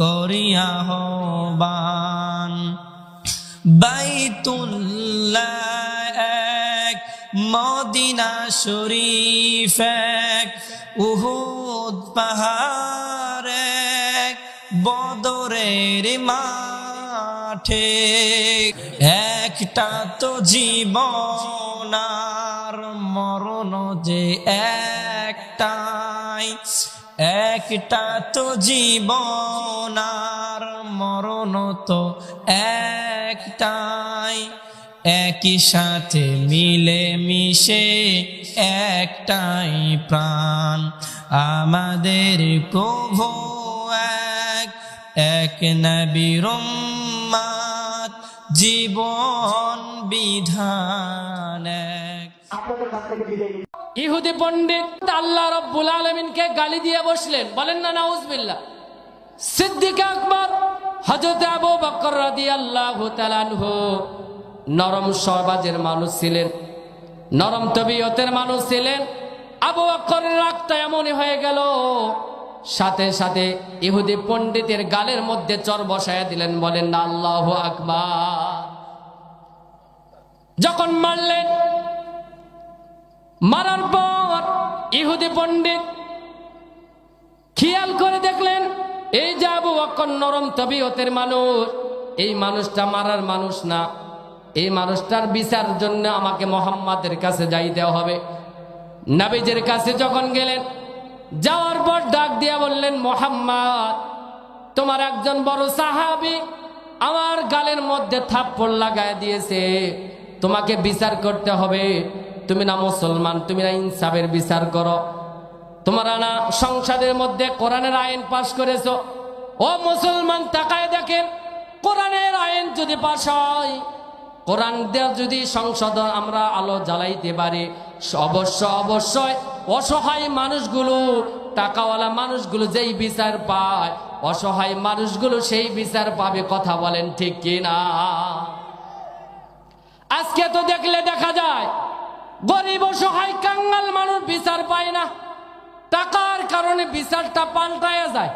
করিয়া আহ্বান। বাইতুল্লাহ এক, মদিনা শরীফ এক, উহুদ পাহাড় এক, বদরের মাঠে। একটা তো জীবন আর মরণ যে একটাই, একটা তো জীবন আর মরণ তো একটাই। একই সাথে মিলে মিশে একটাই প্রাণ, আমাদের প্রভু এক, এক নবীর উম্মত, জীবন বিধান এক। ইহুদি পণ্ডিত আল্লাহ রাব্বুল আলামিনকে গালি দিয়ে বসলেন, বলেন না নাউজুবিল্লাহ। সিদ্দিক আকবর হযরত আবু বকর রাদিয়াল্লাহু তাআলা আনহু নরম স্বভাবের মানুষ ছিলেন, নরম তবিয়তের মানুষ ছিলেন। আবু বকরের রাগটা এমনই হয়ে গেল, সাথে সাথে ইহুদি পণ্ডিতের গালের মধ্যে চর বসায়া দিলেন, বলেন না আল্লাহু আকবার। যখন মারলেন, মারার পর ইহুদি পণ্ডিত খেয়াল করে দেখলেন এই যে আবু বকর নরম তবিয়তের মানুষ, এই মানুষটা মারার মানুষ না, এই মানুষটার বিচার জন্য আমাকে মুহাম্মাদের কাছে যাইতে হবে। নবীজির কাছে যখন গেলেন, যাওয়ার পর ডাক দিয়া বললেন, মুহাম্মদ, তোমার একজন বড় সাহাবী আমার গালের মধ্যে থাপ্পড় লাগায় দিয়েছে, তোমাকে বিচার করতে হবে। তুমি না মুসলমান, তুমি না ইনসাফের বিচার করো। তোমরা না সংসদের মধ্যে কোরআনের আইন পাশ করেছো। ও মুসলমান, তাকায় দেখেন, কোরআনের আইন যদি পাশ হয়, কোরআন দিয়ে যদি সংসদ আমরা আলো জ্বালাইতে পারি, অবশ্যই অসহায় মানুষগুলো, টাকাওয়ালা মানুষগুলো যেই বিচার পায়, অসহায় মানুষগুলো সেই বিচার পাবে। কথা বলেন ঠিক কিনা? আজকে তো দেখলে দেখা যায় গরিব অসহায় কাঙ্গাল মানুষ বিচার পায় না, টাকার কারণে বিচারটা পাল্টায়া যায়।